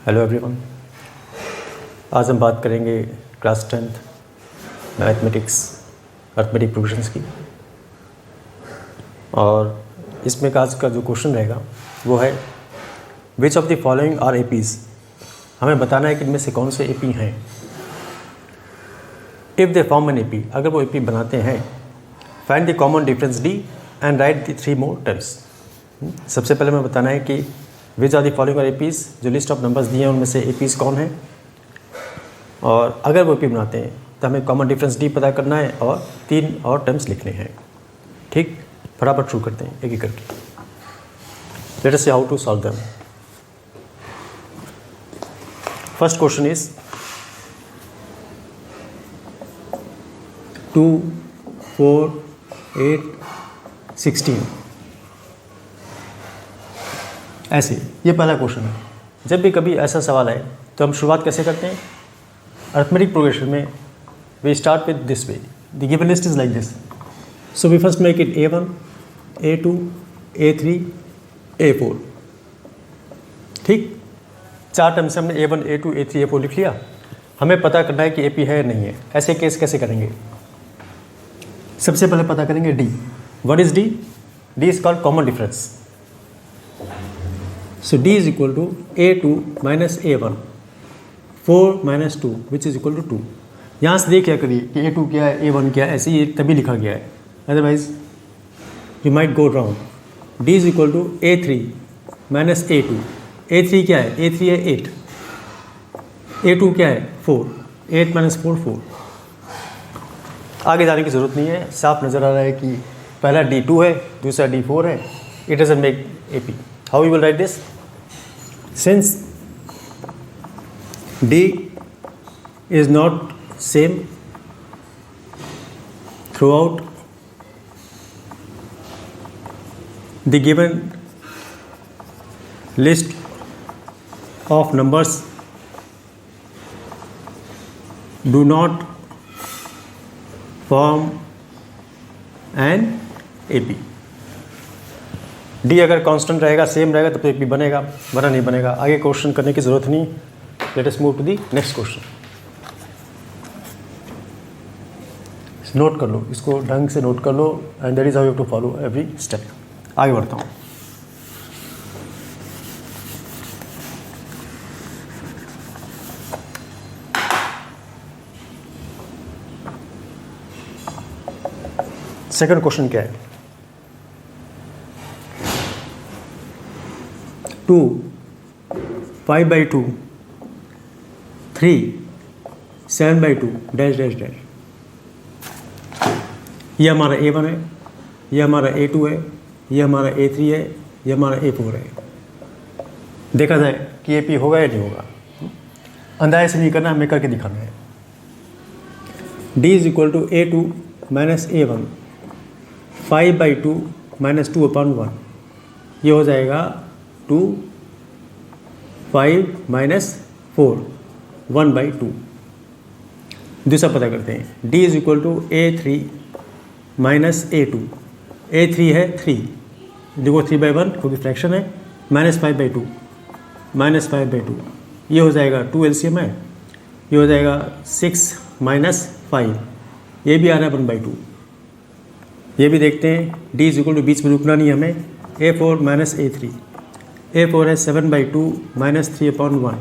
Hello everyone. आज हम बात करेंगे class 10th mathematics arithmetic progressions की। और इसमें आज का जो क्वेश्चन रहेगा वो है which of the following are APs. हमें बताना है कि इनमें से कौन से एपी हैं। If they form an AP, अगर वो एपी बनाते हैं, find the common difference D and write the 3 more terms. सबसे पहले हमें बताना है कि which are the following are APs, जो लिस्ट ऑफ नंबर्स दिए हैं उनमें से एपीज़ कौन है, और अगर वो एपी बनाते हैं तो हमें कॉमन डिफरेंस डी पता करना है और 3 और टर्म्स लिखने हैं। ठीक, फटाफट शुरू करते हैं एक एक करके। Let us see how to solve them. First question is 2, 4, 8, 16। ऐसे ये पहला क्वेश्चन है। जब भी कभी ऐसा सवाल आए तो हम शुरुआत कैसे करते हैं अर्थमेटिक प्रोग्रेशन में। We start with this way, the given list is like this, so we first make it A1, A2, A3, A4। ठीक, 4 टर्म से हमने A1, A2, A3, A4 लिख लिया। हमें पता करना है कि एपी है या नहीं है। ऐसे केस कैसे करेंगे? सबसे पहले पता करेंगे D. What is D? D is called common difference. So D is equal to A2 minus A1, 4 minus 2 which is equal to 2। यहाँ से देख क्या करिए कि A2 क्या है, A1 क्या है, ऐसे ही तभी लिखा गया है, otherwise you might go round. D is equal to A3 minus A2। A3 क्या है? A3 है 8, A2 क्या है? 4, 8 minus 4, 4। आगे जाने की ज़रूरत नहीं है, साफ नज़र आ रहा है कि पहला D2 है, दूसरा D4 है। It doesn't make AP। How you will write this? Since D is not same throughout the given list of numbers, do not form an AP। D अगर कांस्टेंट रहेगा, सेम रहेगा, तब तो एपी बनेगा, वरना नहीं बनेगा। आगे क्वेश्चन करने की ज़रूरत नहीं। Let us move to the next question. Note कर लो, इसको ढंग से नोट कर लो, and that is how you have to follow every step. आगे बढ़ता हूँ। सेकंड क्वेश्चन क्या है? 2, 5 by 2, 3, 7 by 2, dash dash dash. ये हमारा A1 है, ये हमारा A2 है, ये हमारा A3 है, ये हमारा A4 है। देखा जाए कि AP होगा या नहीं होगा। अंदाजे से नहीं करना, हमें करके दिखाना है। D is equal to A2 minus A1, 5 by 2 minus 2 upon 1। ये हो जाएगा 2, 5 minus 4, 1 by 2। दूसरा पता करते हैं। D is equal to A3 minus A2। A3 है 3, देखो 3 by 1 क्योंकि फ्रैक्शन है, minus 5 by 2, minus 5 by 2। ये हो जाएगा 2 LCM है, ये हो जाएगा 6 minus 5, ये भी आ रहा है 1 by 2। ये भी देखते हैं। D is equal to, बीच में रुकना नहीं हमें, A4 minus A3। A4 है 7 by 2 minus 3 upon 1।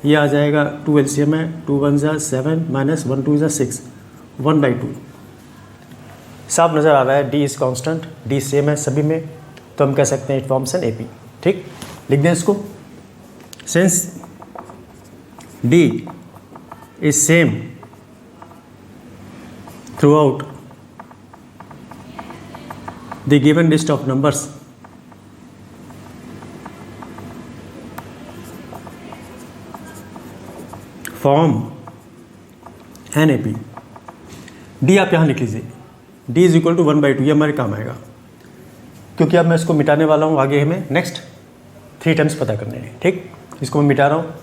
ये आ जाएगा 2 LCM है, 2 1 जा 7 minus 1 2 जा 6, 1 by 2। साफ नज़र आ रहा है D is constant, D same है सभी में, तो हम कह सकते हैं इट फॉर्म्स एन AP। ठीक, लिख दें इसको। Since D is same throughout the given list of numbers, form an AP। D आप यहाँ लिख लीजिए। D is equal to 1 by 2, ये हमारे काम आएगा क्योंकि अब मैं इसको मिटाने वाला हूँ। आगे हमें नेक्स्ट 3 टर्म्स पता करने हैं। ठीक, इसको मैं मिटा रहा हूँ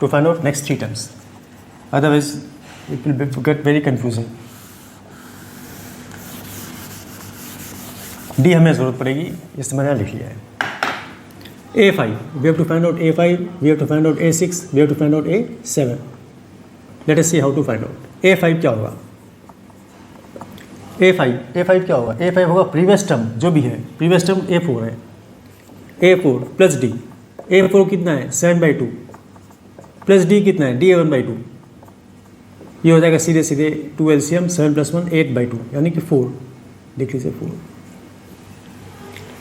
to find out next 3 terms, otherwise it will get very confusing. D हमें ज़रूरत पड़ेगी, इसमें मैंने लिख लिया है। A5, we have to find out A5, we have to find out A6, we have to find out A7. Let us see how to find out. A5 क्या होगा? A5 क्या होगा? A5 होगा प्रीवियस टर्म जो भी है, previous term A4 है, A4 plus D, A4 कितना है 7/2 प्लस D कितना है D1/2, ये हो जाएगा सीधे सीधे 2 LCM 7 + 1 8/2 यानी कि 4, देख लीजिए 4.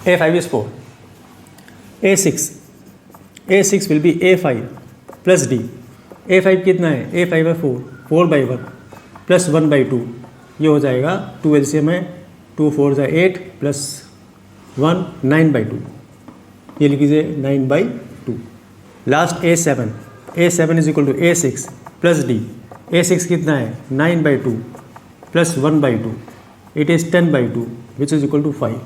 A5 is 4. A6 will be A5 plus D. A5 कितना है? A5 है 4/1 प्लस 1/2, ये हो जाएगा 2 LCM है 2 4 8 प्लस 1 9/2, ये लिख लीजिए 9/2. Last A7 is equal to A6 plus D. A6 कितना है 9/2 plus 1/2, it is 10/2 which is equal to 5,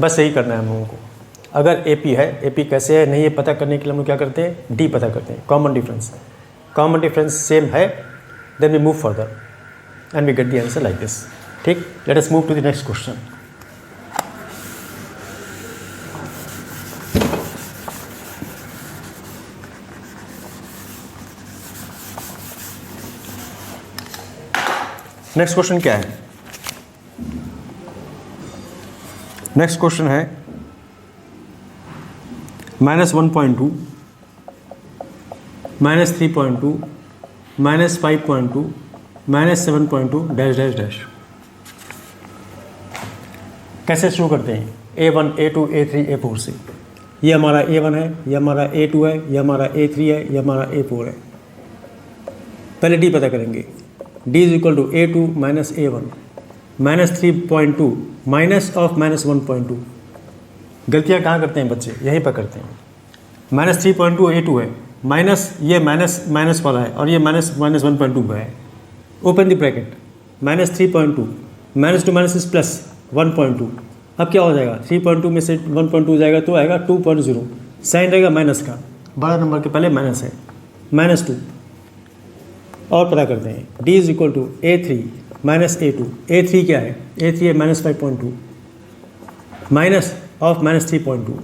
बस यही करना है हम लोगों को. अगर AP है, AP कैसे है नहीं ये पता करने के लिए हम लोग क्या करते हैं, D पता करते हैं, कॉमन डिफरेंस सेम है, then we move further and we get the answer like this. ठीक, let us move to the next question. Next question क्या है? नेक्स्ट क्वेश्चन है -1.2, -3.2, -5.2, -7.2 डैश डैश डैश. कैसे शुरू करते हैं? A1, A2, A3, A4 से. ये हमारा A1 है, ये हमारा A2 है, ये हमारा A3 है, ये हमारा A4 है. पहले D पता करेंगे. D is equal to A2 minus A1 -3.2 minus of -1.2. गलतियाँ कहाँ करते हैं बच्चे? यहीं पर करते हैं. -3.2 A2 है, माइनस ये माइनस वाला है और ये -1.2 का है. Open the bracket, -3.2 -2 minus is plus 1.2. अब क्या हो जाएगा? 3.2 में से 1.2 जाएगा तो आएगा 2.0. साइन रहेगा माइनस का, बड़ा नंबर के पहले माइनस है, -2. और पता करते हैं. D is equal to A3 minus A2. A3 क्या है? A3 है -5.2 माइनस ऑफ -3.2.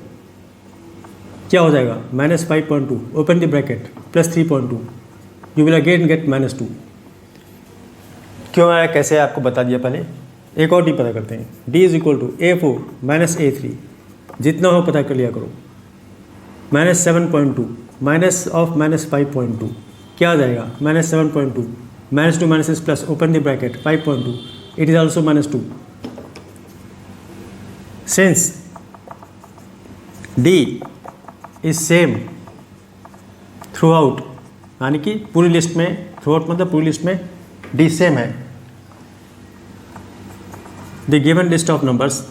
क्या हो जाएगा? -5.2 open the bracket plus 3.2, you will again get -2. क्यों आया, कैसे आपको बता दिया पहले. एक और D पता करते हैं. D is equal to A4 minus A3, जितना हो पता कर लिया करो. -7.2 माइनस ऑफ -5.2 क्या आ जाएगा? -7.2 -2 minus is plus open the bracket 5.2, it is also -2. Since D is same through out, यानी कि पूरी लिस्ट में, थ्रू आउट मतलब पूरी लिस्ट में D सेम है. The given list of numbers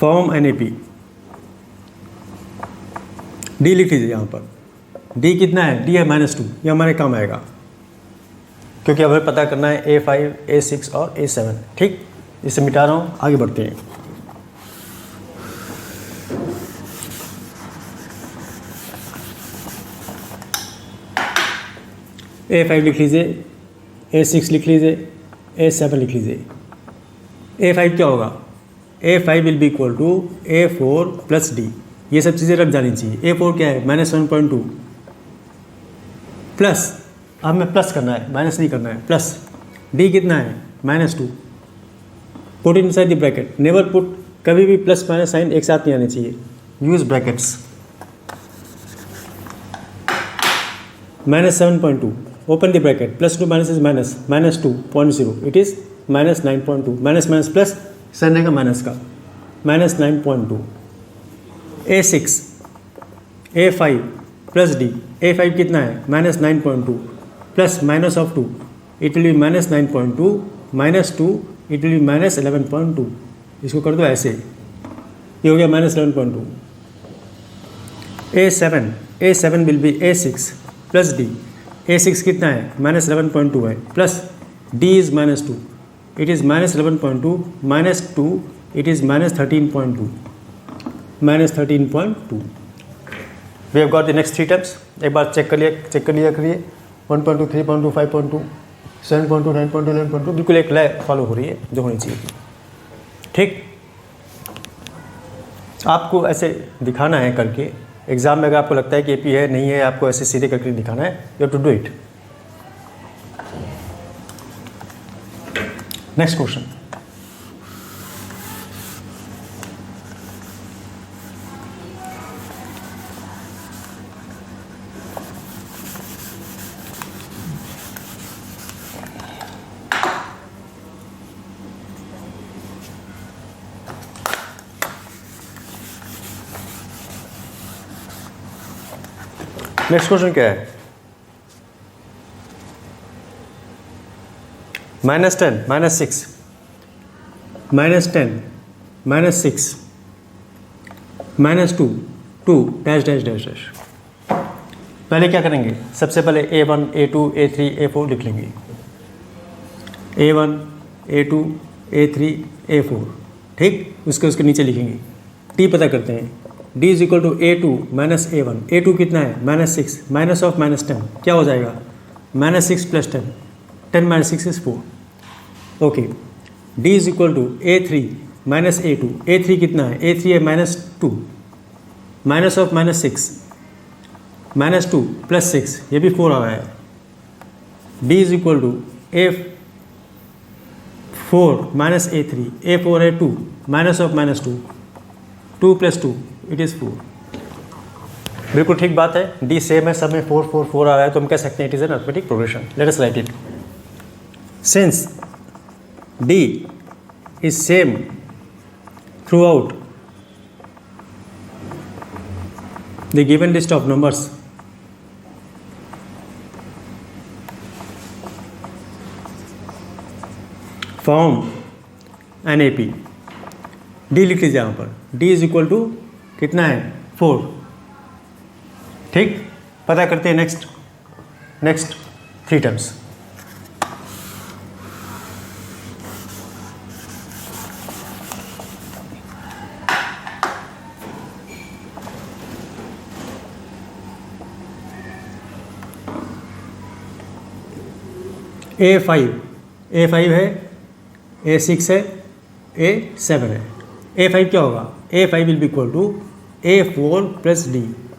form an AP. D लिख लीजिए यहाँ पर. D कितना है? D है -2, ये हमारे काम आएगा क्योंकि अब हमें पता करना है A5, A6 और A7. ठीक, इसे मिटा रहा हूँ, आगे बढ़ते हैं. A5 लिख लीजिए, A6 लिख लीजिए, A7 लिख लीजिए. A5 क्या होगा? A5 will be equal to A4 plus D. ये सब चीज़ें रख जानी चाहिए. A4 क्या है? -1.2 प्लस, अब हमें प्लस करना है, माइनस नहीं करना है, प्लस. D कितना है? -2. Put in side the bracket. Never put, कभी भी प्लस माइनस साइन एक साथ नहीं आने चाहिए. Use brackets. -7.2 open the bracket, +2 minus is minus -2.0, it is -9.2. Minus minus plus, sign रहेगा माइनस का, -9.2. A6, A5 plus D. A5 कितना है? -9.2 plus minus of 2, it will B -9.2 -2, it will B -11.2. इसको कर दो ऐसे, ये हो गया -11.2. A7 will be A6 plus D. A6 कितना है? -11.2 है, plus D is -2, it is -11.2 -2, it is -13.2. -13.2. We have got the next 3 terms. एक बार चेक कर लिया करिए. 1.2, 3.2, 5.2, 7.2, 9.2, 11.2, बिल्कुल एक लय फॉलो हो रही है जो होनी चाहिए थी। ठीक, आपको ऐसे दिखाना है करके एग्जाम में। अगर आपको लगता है कि एपी है नहीं है, आपको ऐसे सीधे करके दिखाना है, you have to do it. Next question, next question क्या है? -10, -6, -10, -6, -2, 2 डैश डैश डैश डैश। पहले क्या करेंगे? सबसे पहले A1, A2, A3, A4 लिख लेंगे। A1, A2, A3, A4, ठीक। उसके नीचे लिखेंगे। टी पता करते हैं। D is equal to A2 minus A1। A2 कितना है? -6, माइनस ऑफ -10 क्या हो जाएगा? -6 + 10, 10 - 6 is 4। Okay, D is equal to A3 minus A2। A3 कितना है? A3 है -2, माइनस ऑफ -6, -2 + 6, ये भी 4 आ रहा है। D is equal to A4 minus A3। A4 है 2, माइनस ऑफ -2, 2 + 2 इट इज़ 4। बिल्कुल ठीक बात है। डी सेम है, सब में 4 4 4 आ रहा है, तो हम कह सकते हैं it is an arithmetic progression. Let us write it. Since D is same throughout the given list of numbers, form an A P. D लिख लीजिए यहाँ पर। डी इज इक्वल टू कितना है? 4। ठीक, पता करते हैं नेक्स्ट 3 टर्म्स। A5 है, A6 है, A7 है। A5 क्या होगा? A5 will be equal to A4 + D।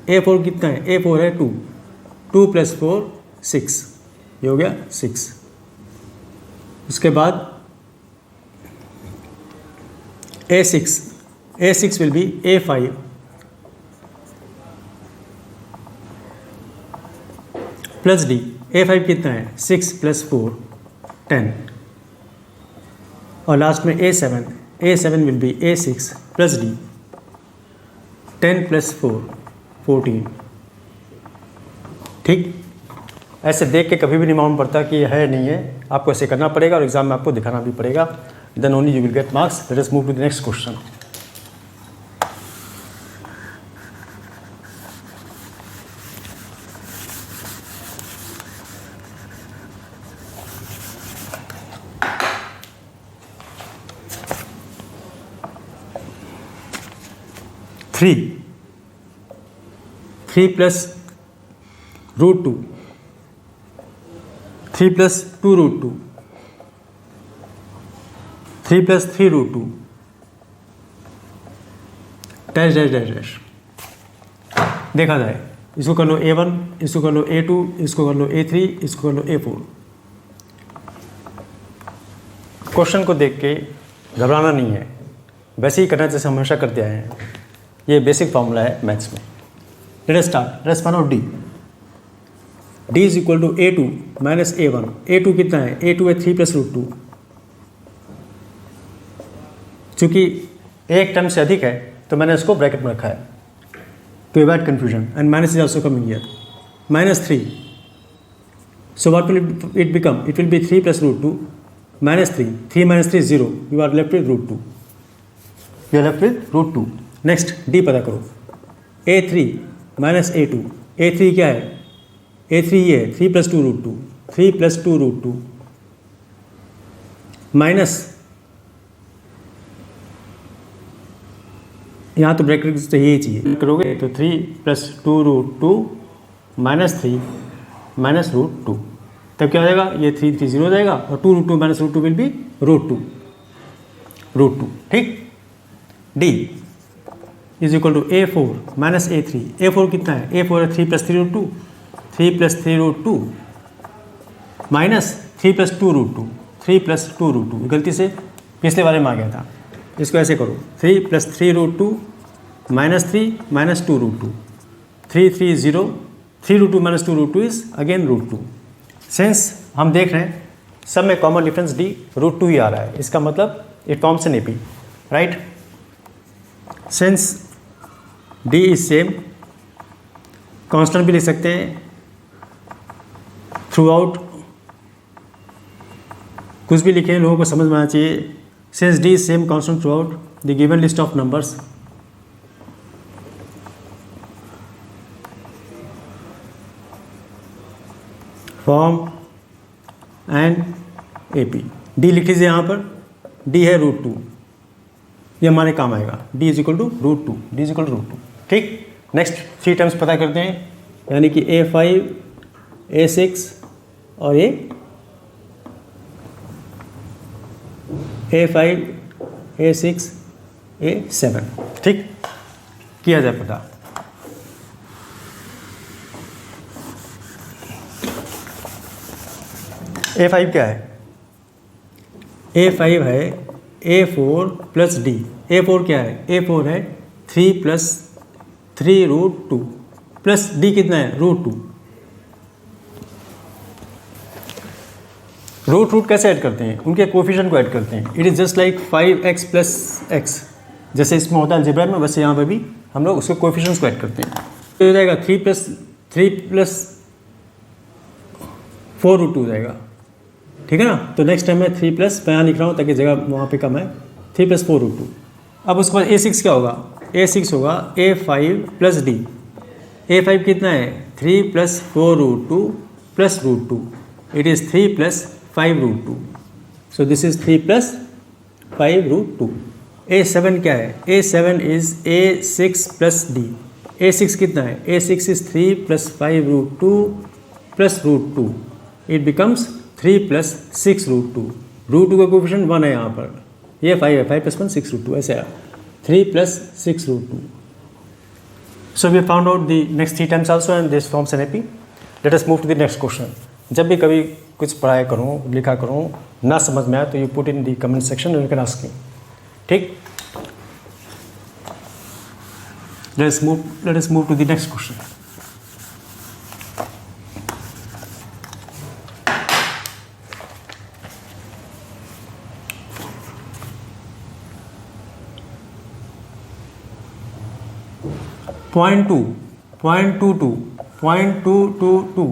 A4 कितना है? A4 है 2, 2 + 4 6, ये हो गया 6। उसके बाद A6 will be A5 + D। A5 कितना है? 6 + 4 10। और लास्ट में A7 will be A6 + D, 10 + 4 14। ठीक, ऐसे देख के कभी भी नहीं मालूम पड़ता कि है नहीं है, आपको ऐसे करना पड़ेगा और एग्जाम में आपको दिखाना भी पड़ेगा। Then only you will get marks. Let us move to the next question. Three + √2, 3 + 2√2, 3 + 3√2 dash dash dash dash. देखा जाए, इसको कर लो A1, इसको कर लो A2, इसको कर लो A3, इसको कर लो A4। क्वेश्चन को देख के घबराना नहीं है, वैसे ही करना जैसे हमेशा करते आए हैं। ये बेसिक फॉर्मूला है मैथ्स में। Let us start. Let's find out D। D is equal to A2 minus A1। A2 कितना है? A2 है 3 + √2। चूँकि एक टर्म से अधिक है तो मैंने इसको ब्रैकेट में रखा है to avoid confusion, and minus is also coming here. -3. So what will it become? It will be 3 + √2 -3. 3 - 3 is 0. You are left with √2. You are left with √2. Next D पता करो। A3 minus A2। A3 क्या है? A3 ये है 3 + 2√2। 3 + 2√2 minus, यहाँ तो bracket चाहिए ही चाहिए, करोगे तो 3 + 2√2 -3 -√2। तब क्या हो जाएगा, ये 3 3 0 हो जाएगा और 2 root 2 minus root 2 will be root 2, ठीक। D is equal to A4 minus A3। A4 कितना है, A4 है 3 plus 3 root 2, 3 plus 3 root 2 minus 3 plus 2 root 2, 3 plus 2 root 2, गलती से पिछले वाले में आ गया था। इसको ऐसे करो, 3 plus 3 root 2 minus 3 minus 2 root 2, 3 3 0, 3 root 2 minus 2 root 2 is again root 2। सिंस हम देख रहे हैं सब में कॉमन डिफरेंस डी रूट 2 ही आ रहा है, इसका मतलब it forms an AP, right. Since D is same, constant भी लिख सकते हैं थ्रू आउट, कुछ भी लिखें लोगों को समझ में आना चाहिए। Since D is same constant through out the given list of numbers form and AP. D लिख लीजिए यहाँ पर, डी है रूट 2, ये हमारे काम आएगा। D is equal to root 2, D is equal to root 2, ठीक। नेक्स्ट 3 टर्म्स पता करते हैं, यानी कि A5 A6 और A5 A6 A7, ठीक, किया जाए पता। A5 क्या है, A5 है A4 प्लस डी। A4 क्या है, A4 है 3 प्लस 3 रूट 2 प्लस डी कितना है रूट 2। रूट कैसे ऐड करते हैं, उनके कोफिशिएंट को ऐड करते हैं। It is just like 5x plus x, जैसे इसमें होता है अलजेब्रा में, वैसे यहाँ पे भी हम लोग उसके कोफिशिएंट्स को ऐड करते हैं। तो हो जाएगा 3 प्लस 4 रूट 2 हो जाएगा, ठीक है ना। तो नेक्स्ट टाइम मैं 3 प्लस, मैं यहाँ लिख रहा हूँ ताकि जगह वहाँ पे कम है, 3 प्लस 4 रूट 2। अब उसके बाद A6 क्या होगा, A6 होगा A5 प्लस डी। A5 कितना है 3 plus 4 root 2 plus root 2, it is 3 plus 5 root 2, so this is 3 plus 5 root 2। A7 क्या है, A7 is A6 plus D. A6 कितना है, A6 is 3 plus 5 root 2 plus root 2, it becomes 3 plus 6 root 2। Root 2 का coefficient 1 है यहाँ पर, ये 5 है, 5 प्लस 1 6 रूट 2, ऐसे आया 3 plus 6 root 2। So we found out the next 3 times also and this forms an AP. Let us move to the next question. जब भी कभी कुछ पढ़ाया करूँ, लिखा करूँ, ना समझ में आए तो you put in the comment section and you can ask me, ठीक। Let us move to the next question. .2, .22, .2222,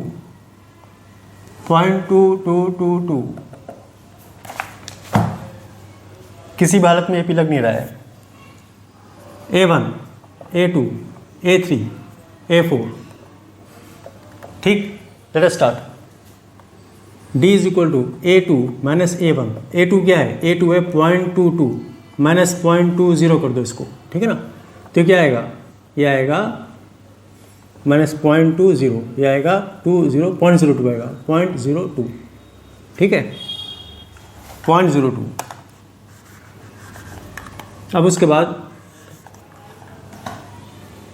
.2222, किसी भी हालत में एपी लग नहीं रहा है। A1, A2, A3, A4, ठीक। Let us start. D is equal to A2 minus A1। A2 क्या है, A2 है 0.22 माइनस 0.20 कर दो इसको, ठीक है ना। तो क्या आएगा, ये आएगा माइनस 0.20, ये आएगा 0.02 आएगा 0.02, ठीक है 0.02। अब उसके बाद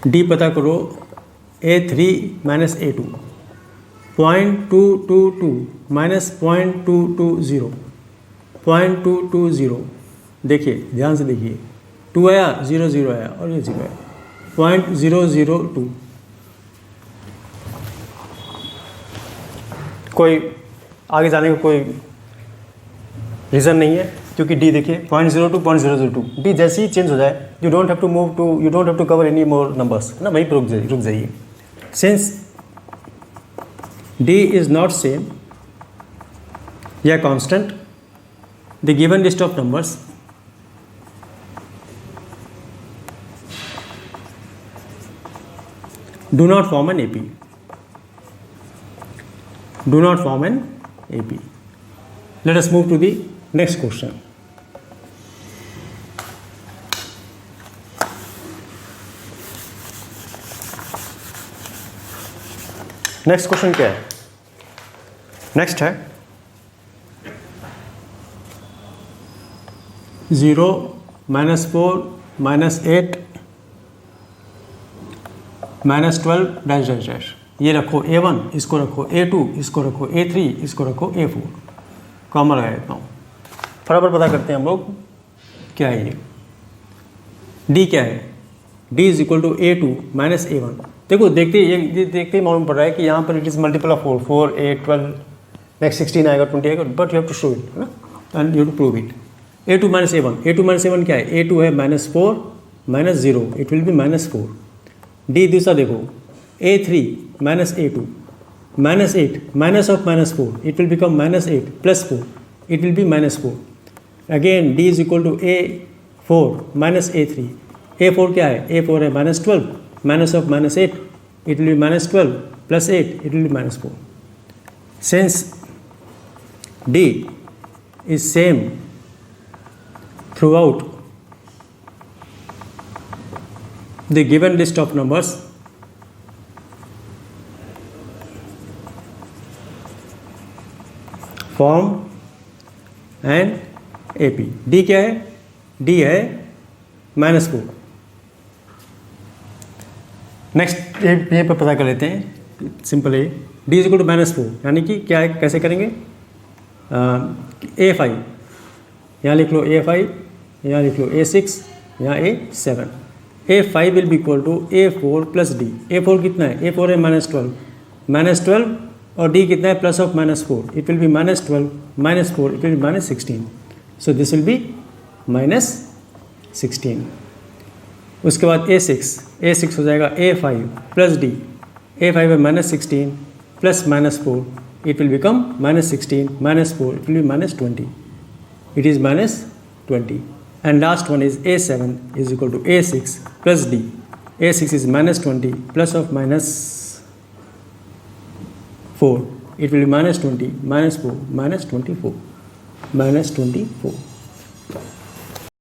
डी पता करो, A3 माइनस A2, 0.222 माइनस 0.220, 0.220, देखिए ध्यान से देखिए, 2 आया 0 0 आया और ये 0 आया, 0.002। कोई आगे जाने का कोई रीज़न नहीं है, क्योंकि डी देखिए 0.02 0.002, डी जैसे ही चेंज हो जाए you don't have to cover any more numbers, है ना, वहीं पर रुक जाइए। Since D is not same या constant, the given list of numbers do not form an AP. Do not form an AP. Let us move to the next question. Next question क्या है, next है 0 -4 -8 -12 dash dash dash. ये रखो A1, इसको रखो A2, इसको रखो A3, इसको रखो A4, कॉमन लगा देता हूँ। फटाफट पता करते हैं हम लोग क्या है ये। D क्या है? D is equal to A2 minus A1। देखो देखते ही मालूम पड़ रहा है कि यहाँ पर it is multiple of 4, 4, 8, 12, next 16 आएगा, 20 आएगा, but you have to show it, है ना, and you have to prove it. A2 minus A1, A2 minus A1 क्या है? A2 है -4 -0, इट विल बी -4। D दूसरा देखो, A3 minus A2 -8 minus of -4, it will become -8 plus 4, it will be -4। Again D is equal to A4 minus A3, A4 क्या है? A4 है -12 minus of -8, it will be -12 plus 8, it will be -4। सिंस D is same throughout the given list of numbers, form and AP। D क्या है? D है -4। Next ये पर पता कर लेते हैं, सिंपल है। D इज इक्वल टू -4, यानी कि क्या है, कैसे करेंगे? A5 यहाँ लिख लो, A5 यहाँ लिख लो, A6 यहाँ A7। A5 will be equal to A4 plus D। A4 कितना है? A4 है -12 और D कितना है? Plus of -4, it will be -12 -4, it will B -16। So this will be -16। उसके बाद A6 हो जाएगा A5 प्लस D। A5 है -16 plus -4, it will become -16 -4, it will be -20, it is -20। and last one is A7 is equal to A6 plus D। A6 is -20 plus of -4, it will be -20 -4 -24 -24।